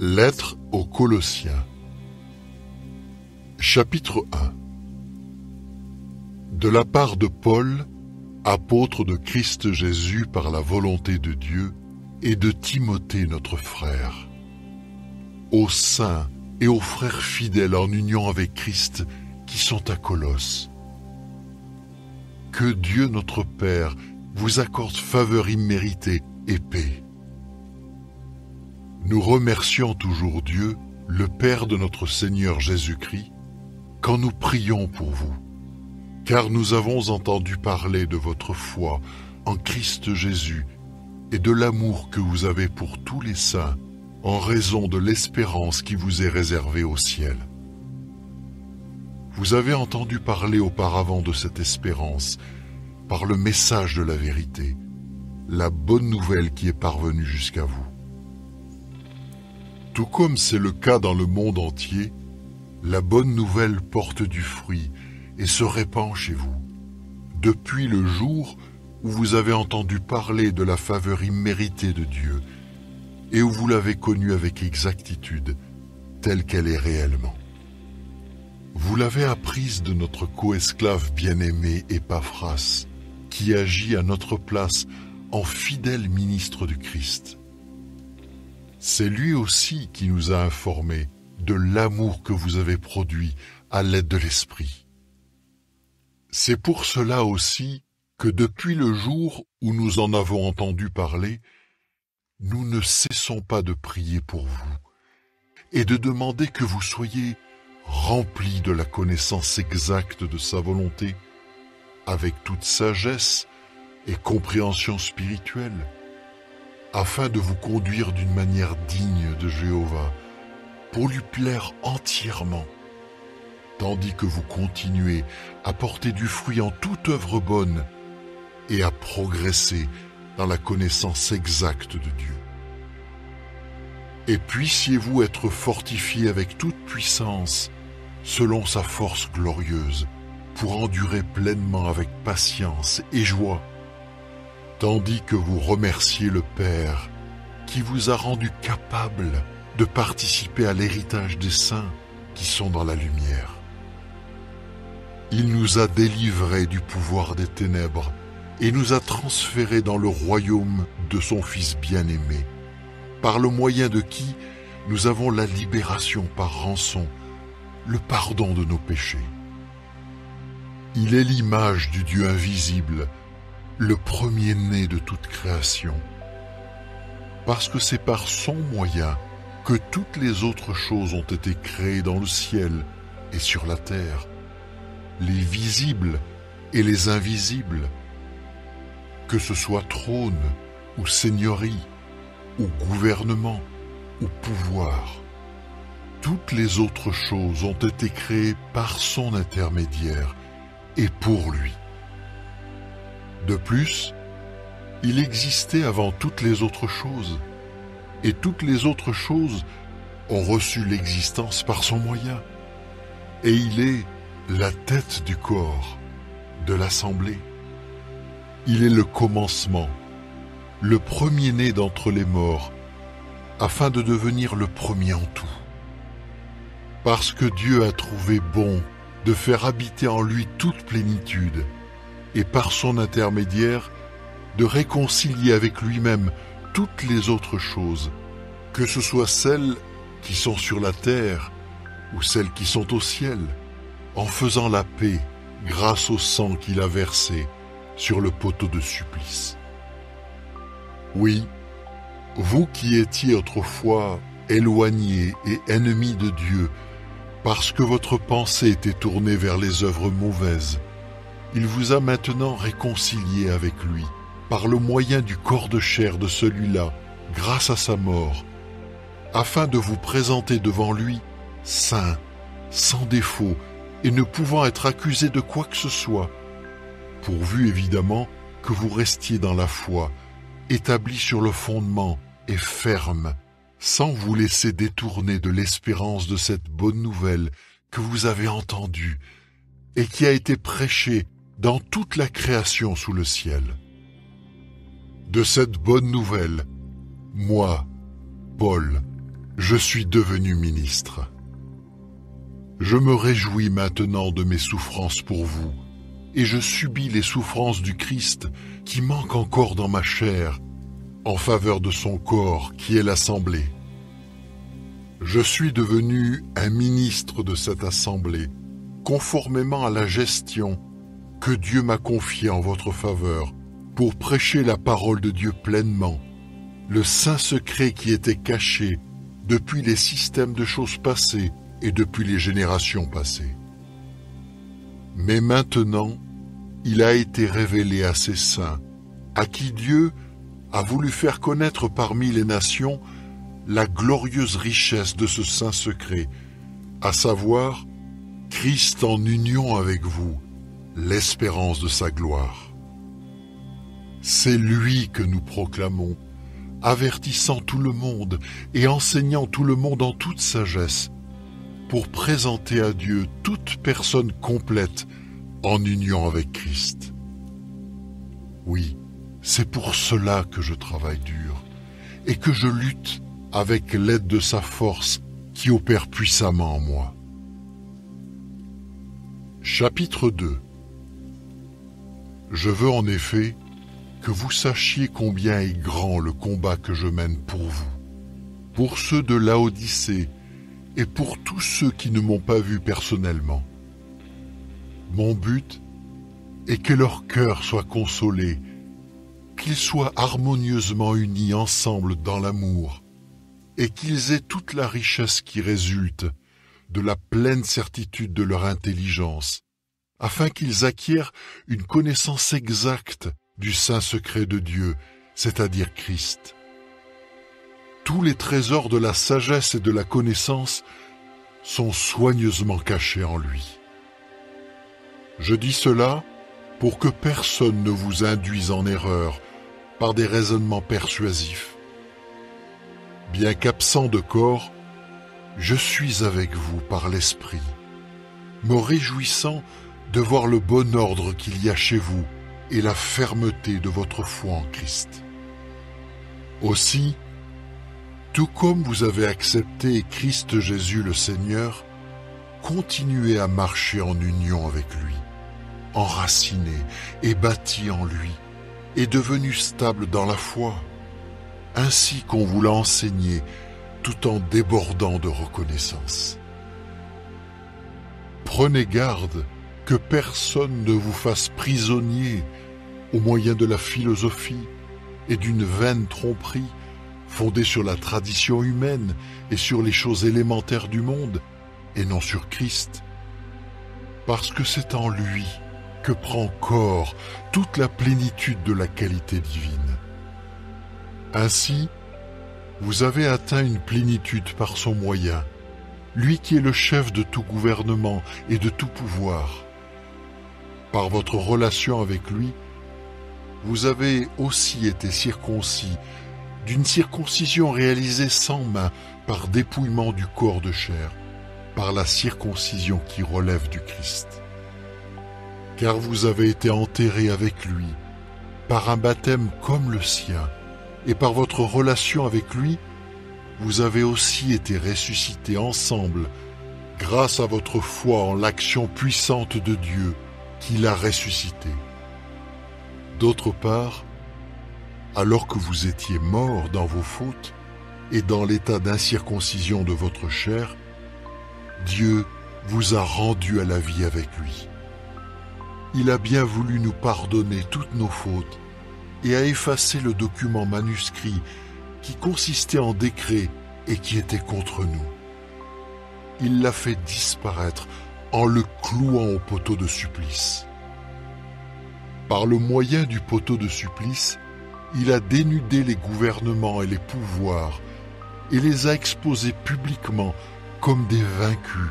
Lettre aux Colossiens. Chapitre 1. De la part de Paul, apôtre de Christ Jésus par la volonté de Dieu, et de Timothée notre frère. Aux saints et aux frères fidèles en union avec Christ qui sont à Colosse. Que Dieu notre Père vous accorde faveur imméritée et paix. Nous remercions toujours Dieu, le Père de notre Seigneur Jésus-Christ, quand nous prions pour vous, car nous avons entendu parler de votre foi en Christ Jésus et de l'amour que vous avez pour tous les saints, en raison de l'espérance qui vous est réservée au ciel. Vous avez entendu parler auparavant de cette espérance par le message de la vérité, la bonne nouvelle qui est parvenue jusqu'à vous. Tout comme c'est le cas dans le monde entier, la bonne nouvelle porte du fruit et se répand chez vous, depuis le jour où vous avez entendu parler de la faveur imméritée de Dieu et où vous l'avez connue avec exactitude, telle qu'elle est réellement. Vous l'avez apprise de notre co-esclave bien-aimé Épaphras, qui agit à notre place en fidèle ministre du Christ. C'est lui aussi qui nous a informés de l'amour que vous avez produit à l'aide de l'Esprit. C'est pour cela aussi que depuis le jour où nous en avons entendu parler, nous ne cessons pas de prier pour vous et de demander que vous soyez remplis de la connaissance exacte de sa volonté, avec toute sagesse et compréhension spirituelle, afin de vous conduire d'une manière digne de Jéhovah, pour lui plaire entièrement, tandis que vous continuez à porter du fruit en toute œuvre bonne et à progresser dans la connaissance exacte de Dieu. Et puissiez-vous être fortifiés avec toute puissance, selon sa force glorieuse, pour endurer pleinement avec patience et joie, tandis que vous remerciez le Père qui vous a rendu capable de participer à l'héritage des saints qui sont dans la lumière. Il nous a délivrés du pouvoir des ténèbres et nous a transférés dans le royaume de son Fils bien-aimé, par le moyen de qui nous avons la libération par rançon, le pardon de nos péchés. Il est l'image du Dieu invisible, le premier-né de toute création, parce que c'est par son moyen que toutes les autres choses ont été créées dans le ciel et sur la terre, les visibles et les invisibles, que ce soit trône ou seigneurie, ou gouvernement, ou pouvoir. Toutes les autres choses ont été créées par son intermédiaire et pour lui. De plus, il existait avant toutes les autres choses, et toutes les autres choses ont reçu l'existence par son moyen, et il est la tête du corps, de l'assemblée. Il est le commencement, le premier-né d'entre les morts, afin de devenir le premier en tout. Parce que Dieu a trouvé bon de faire habiter en lui toute plénitude, et par son intermédiaire, de réconcilier avec lui-même toutes les autres choses, que ce soit celles qui sont sur la terre ou celles qui sont au ciel, en faisant la paix grâce au sang qu'il a versé sur le poteau de supplice. Oui, vous qui étiez autrefois éloignés et ennemis de Dieu, parce que votre pensée était tournée vers les œuvres mauvaises, il vous a maintenant réconciliés avec lui, par le moyen du corps de chair de celui-là, grâce à sa mort, afin de vous présenter devant lui saint, sans défaut, et ne pouvant être accusé de quoi que ce soit, pourvu évidemment que vous restiez dans la foi, établi sur le fondement et ferme, sans vous laisser détourner de l'espérance de cette bonne nouvelle que vous avez entendue et qui a été prêchée dans toute la création sous le ciel. De cette bonne nouvelle, moi, Paul, je suis devenu ministre. Je me réjouis maintenant de mes souffrances pour vous, et je subis les souffrances du Christ qui manquent encore dans ma chair, en faveur de son corps qui est l'Assemblée. Je suis devenu un ministre de cette Assemblée, conformément à la gestion que Dieu m'a confiée en votre faveur, pour prêcher la parole de Dieu pleinement, le saint secret qui était caché depuis les systèmes de choses passées et depuis les générations passées. Mais maintenant, il a été révélé à ses saints, à qui Dieu a voulu faire connaître parmi les nations la glorieuse richesse de ce saint secret, à savoir Christ en union avec vous, l'espérance de sa gloire. C'est lui que nous proclamons, avertissant tout le monde et enseignant tout le monde en toute sagesse, pour présenter à Dieu toute personne complète en union avec Christ. Oui, c'est pour cela que je travaille dur et que je lutte avec l'aide de sa force qui opère puissamment en moi. Chapitre 2. Je veux en effet que vous sachiez combien est grand le combat que je mène pour vous, pour ceux de Laodicée et pour tous ceux qui ne m'ont pas vu personnellement. Mon but est que leur cœur soit consolé, qu'ils soient harmonieusement unis ensemble dans l'amour, et qu'ils aient toute la richesse qui résulte de la pleine certitude de leur intelligence, afin qu'ils acquièrent une connaissance exacte du saint secret de Dieu, c'est-à-dire Christ. Tous les trésors de la sagesse et de la connaissance sont soigneusement cachés en lui. Je dis cela pour que personne ne vous induise en erreur par des raisonnements persuasifs. Bien qu'absent de corps, je suis avec vous par l'esprit, me réjouissant de voir le bon ordre qu'il y a chez vous et la fermeté de votre foi en Christ. Aussi, tout comme vous avez accepté Christ Jésus le Seigneur, continuez à marcher en union avec lui, enraciné et bâti en lui, et devenu stable dans la foi, ainsi qu'on vous l'a enseigné, tout en débordant de reconnaissance. Prenez garde que personne ne vous fasse prisonnier au moyen de la philosophie et d'une vaine tromperie fondée sur la tradition humaine et sur les choses élémentaires du monde, et non sur Christ. Parce que c'est en lui que prend corps toute la plénitude de la qualité divine. Ainsi, vous avez atteint une plénitude par son moyen, lui qui est le chef de tout gouvernement et de tout pouvoir. Par votre relation avec lui, vous avez aussi été circoncis d'une circoncision réalisée sans main par dépouillement du corps de chair, par la circoncision qui relève du Christ. Car vous avez été enterrés avec lui, par un baptême comme le sien, et par votre relation avec lui, vous avez aussi été ressuscités ensemble, grâce à votre foi en l'action puissante de Dieu qui l'a ressuscité. D'autre part, alors que vous étiez morts dans vos fautes et dans l'état d'incirconcision de votre chair, Dieu vous a rendus à la vie avec lui. Il a bien voulu nous pardonner toutes nos fautes et a effacé le document manuscrit qui consistait en décret et qui était contre nous. Il l'a fait disparaître en le clouant au poteau de supplice. Par le moyen du poteau de supplice, il a dénudé les gouvernements et les pouvoirs et les a exposés publiquement comme des vaincus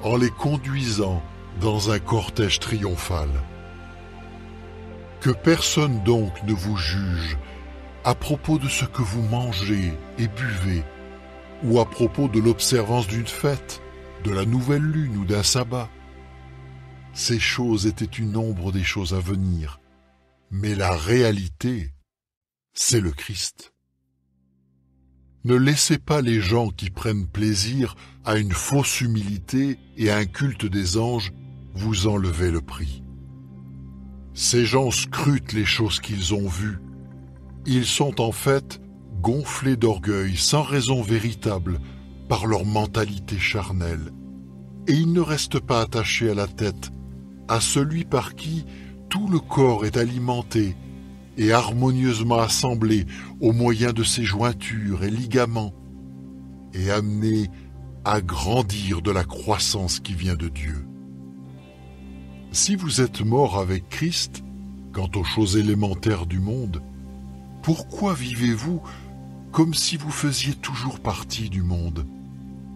en les conduisant dans un cortège triomphal. Que personne donc ne vous juge à propos de ce que vous mangez et buvez, ou à propos de l'observance d'une fête, de la nouvelle lune ou d'un sabbat. Ces choses étaient une ombre des choses à venir, mais la réalité, c'est le Christ. Ne laissez pas les gens qui prennent plaisir à une fausse humilité et à un culte des anges vous enlever le prix. Ces gens scrutent les choses qu'ils ont vues. Ils sont en fait gonflés d'orgueil sans raison véritable par leur mentalité charnelle. Et ils ne restent pas attachés à la tête, à celui par qui tout le corps est alimenté et harmonieusement assemblé au moyen de ses jointures et ligaments, et amené à grandir de la croissance qui vient de Dieu. Si vous êtes mort avec Christ, quant aux choses élémentaires du monde, pourquoi vivez-vous comme si vous faisiez toujours partie du monde,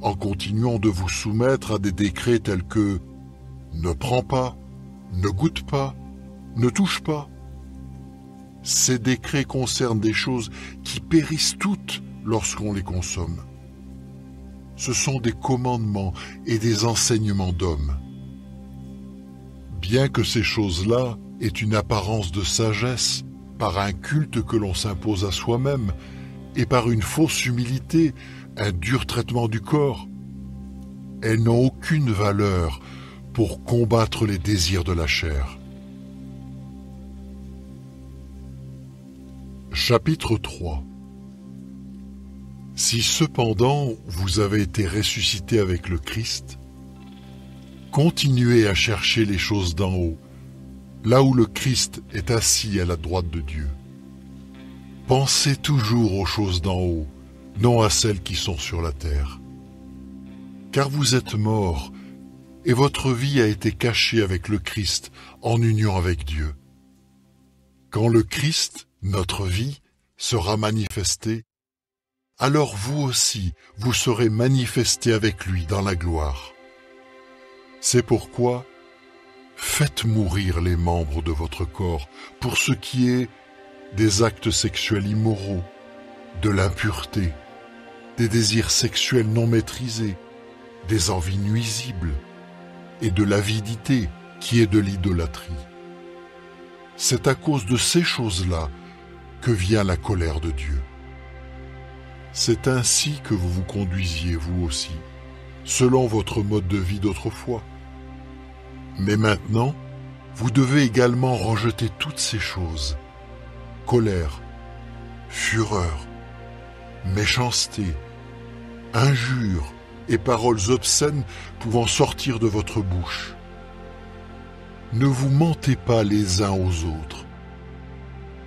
en continuant de vous soumettre à des décrets tels que « ne prends pas, ne goûte pas, ne touche pas ». Ces décrets concernent des choses qui périssent toutes lorsqu'on les consomme. Ce sont des commandements et des enseignements d'hommes. Bien que ces choses-là aient une apparence de sagesse, par un culte que l'on s'impose à soi-même, et par une fausse humilité, un dur traitement du corps, elles n'ont aucune valeur pour combattre les désirs de la chair. Chapitre 3. Si cependant vous avez été ressuscité avec le Christ, continuez à chercher les choses d'en haut, là où le Christ est assis à la droite de Dieu. Pensez toujours aux choses d'en haut, non à celles qui sont sur la terre. Car vous êtes morts, et votre vie a été cachée avec le Christ en union avec Dieu. Quand le Christ, notre vie, sera manifesté, alors vous aussi, vous serez manifestés avec lui dans la gloire. C'est pourquoi, faites mourir les membres de votre corps pour ce qui est des actes sexuels immoraux, de l'impureté, des désirs sexuels non maîtrisés, des envies nuisibles et de l'avidité qui est de l'idolâtrie. C'est à cause de ces choses-là que vient la colère de Dieu. C'est ainsi que vous vous conduisiez vous aussi, selon votre mode de vie d'autrefois. Mais maintenant, vous devez également rejeter toutes ces choses. Colère, fureur, méchanceté, injures et paroles obscènes pouvant sortir de votre bouche. Ne vous mentez pas les uns aux autres.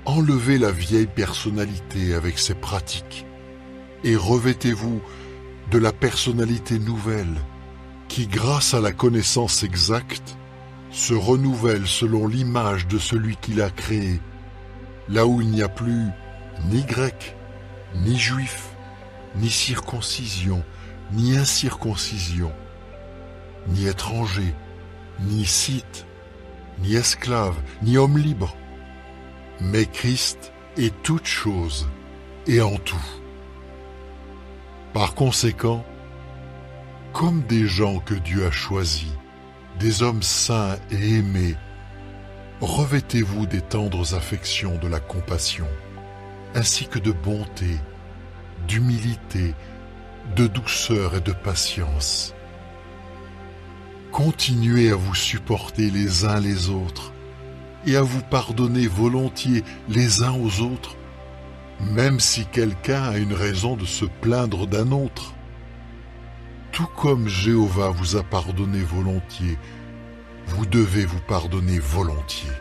Enlevez la vieille personnalité avec ses pratiques et revêtez-vous de la personnalité nouvelle qui, grâce à la connaissance exacte, se renouvelle selon l'image de celui qui l'a créé, là où il n'y a plus ni grec, ni juif, ni circoncision, ni incirconcision, ni étranger, ni scythe, ni esclave, ni homme libre, mais Christ est toute chose et en tout. Par conséquent, comme des gens que Dieu a choisis, des hommes saints et aimés, revêtez-vous des tendres affections de la compassion, ainsi que de bonté, d'humilité, de douceur et de patience. Continuez à vous supporter les uns les autres et à vous pardonner volontiers les uns aux autres, même si quelqu'un a une raison de se plaindre d'un autre. Tout comme Jéhovah vous a pardonné volontiers, vous devez vous pardonner volontiers.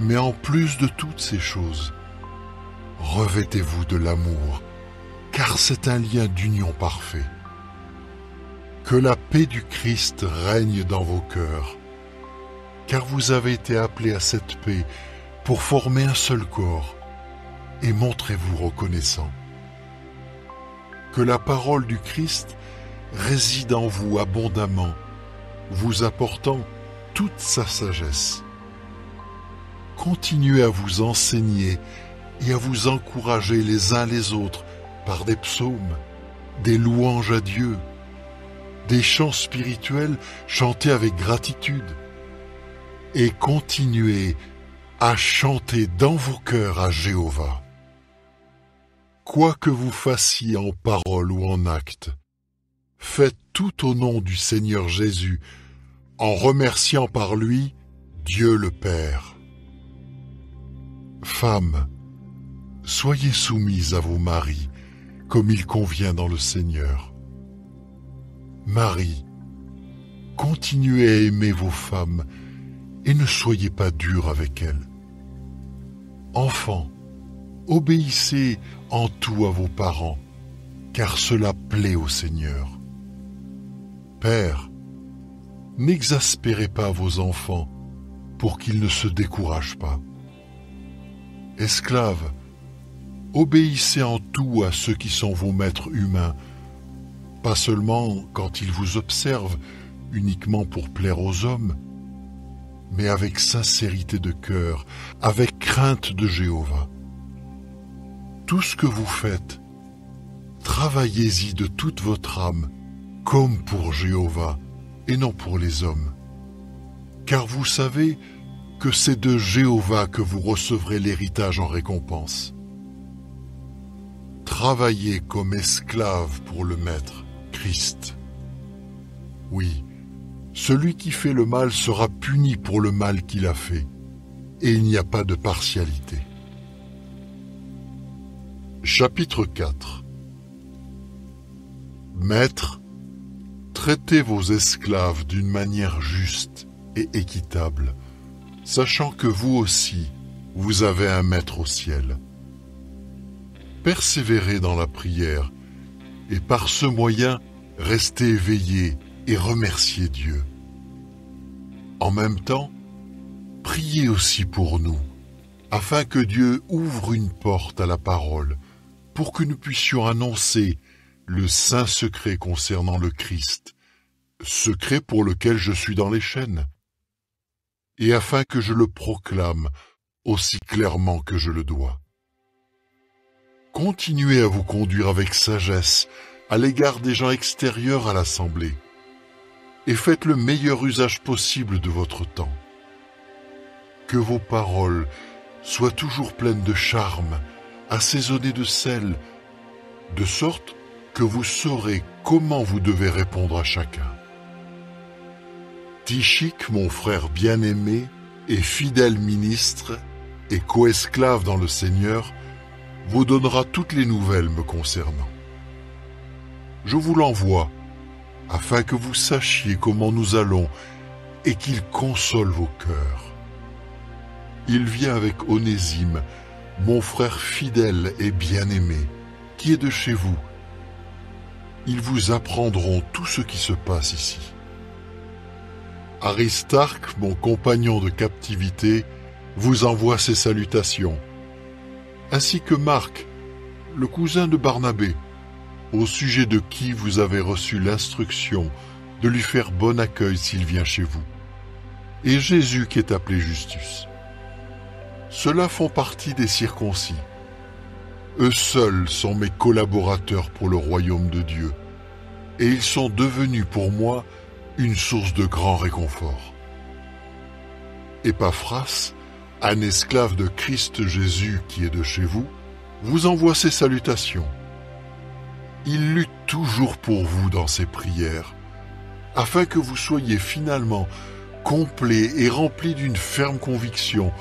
Mais en plus de toutes ces choses, revêtez-vous de l'amour, car c'est un lien d'union parfait. Que la paix du Christ règne dans vos cœurs, car vous avez été appelés à cette paix pour former un seul corps, et montrez-vous reconnaissants. Que la parole du Christ réside en vous abondamment, vous apportant toute sa sagesse. Continuez à vous enseigner et à vous encourager les uns les autres par des psaumes, des louanges à Dieu, des chants spirituels chantés avec gratitude, et continuez à chanter dans vos cœurs à Jéhovah. Quoi que vous fassiez en parole ou en acte, faites tout au nom du Seigneur Jésus, en remerciant par lui Dieu le Père. Femmes, soyez soumises à vos maris, comme il convient dans le Seigneur. Maris, continuez à aimer vos femmes et ne soyez pas durs avec elles. Enfants, obéissez en tout à vos parents, car cela plaît au Seigneur. Pères, n'exaspérez pas vos enfants pour qu'ils ne se découragent pas. Esclaves, obéissez en tout à ceux qui sont vos maîtres humains, pas seulement quand ils vous observent uniquement pour plaire aux hommes, mais avec sincérité de cœur, avec crainte de Jéhovah. Tout ce que vous faites, travaillez-y de toute votre âme, comme pour Jéhovah, et non pour les hommes. Car vous savez que c'est de Jéhovah que vous recevrez l'héritage en récompense. Travaillez comme esclave pour le Maître, Christ. Oui, celui qui fait le mal sera puni pour le mal qu'il a fait, et il n'y a pas de partialité. Chapitre 4. Maîtres, traitez vos esclaves d'une manière juste et équitable, sachant que vous aussi, vous avez un maître au ciel. Persévérez dans la prière, et par ce moyen, restez éveillés et remerciez Dieu. En même temps, priez aussi pour nous, afin que Dieu ouvre une porte à la parole, pour que nous puissions annoncer le saint secret concernant le Christ, secret pour lequel je suis dans les chaînes, et afin que je le proclame aussi clairement que je le dois. Continuez à vous conduire avec sagesse à l'égard des gens extérieurs à l'assemblée, et faites le meilleur usage possible de votre temps. Que vos paroles soient toujours pleines de charme, assaisonnées de sel, de sorte que vous saurez comment vous devez répondre à chacun. Tychik, mon frère bien-aimé et fidèle ministre et co-esclave dans le Seigneur, vous donnera toutes les nouvelles me concernant. Je vous l'envoie, afin que vous sachiez comment nous allons et qu'il console vos cœurs. Il vient avec Onésime, mon frère fidèle et bien-aimé, qui est de chez vous. Ils vous apprendront tout ce qui se passe ici. Aristarque, mon compagnon de captivité, vous envoie ses salutations, ainsi que Marc, le cousin de Barnabé, au sujet de qui vous avez reçu l'instruction de lui faire bon accueil s'il vient chez vous, et Jésus qui est appelé Justus. Ceux-là font partie des circoncis. Eux seuls sont mes collaborateurs pour le royaume de Dieu, et ils sont devenus pour moi une source de grand réconfort. Épaphras, un esclave de Christ Jésus qui est de chez vous, vous envoie ses salutations. Il lutte toujours pour vous dans ses prières, afin que vous soyez finalement complet et rempli d'une ferme conviction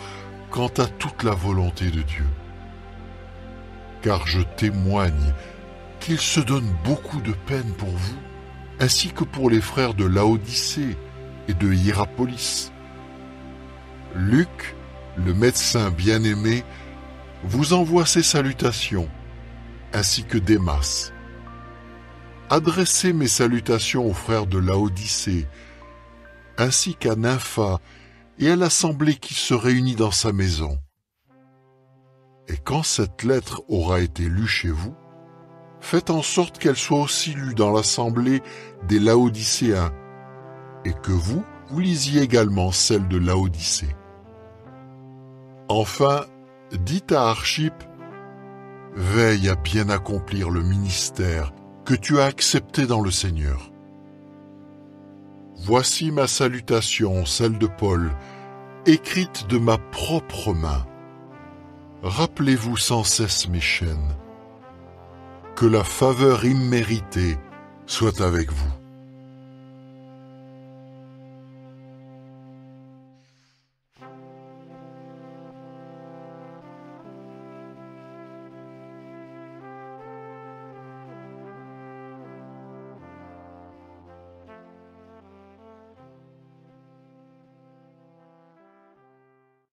quant à toute la volonté de Dieu. Car je témoigne qu'il se donne beaucoup de peine pour vous, ainsi que pour les frères de Laodicée et de Hiérapolis. Luc, le médecin bien-aimé, vous envoie ses salutations, ainsi que Démas. Adressez mes salutations aux frères de Laodicée, ainsi qu'à Nympha et à l'assemblée qui se réunit dans sa maison. Et quand cette lettre aura été lue chez vous, faites en sorte qu'elle soit aussi lue dans l'assemblée des Laodicéens, et que vous lisiez également celle de Laodicée. Enfin, dites à Archippe, veille à bien accomplir le ministère que tu as accepté dans le Seigneur. Voici ma salutation, celle de Paul, écrite de ma propre main. Rappelez-vous sans cesse mes chaînes. Que la faveur imméritée soit avec vous.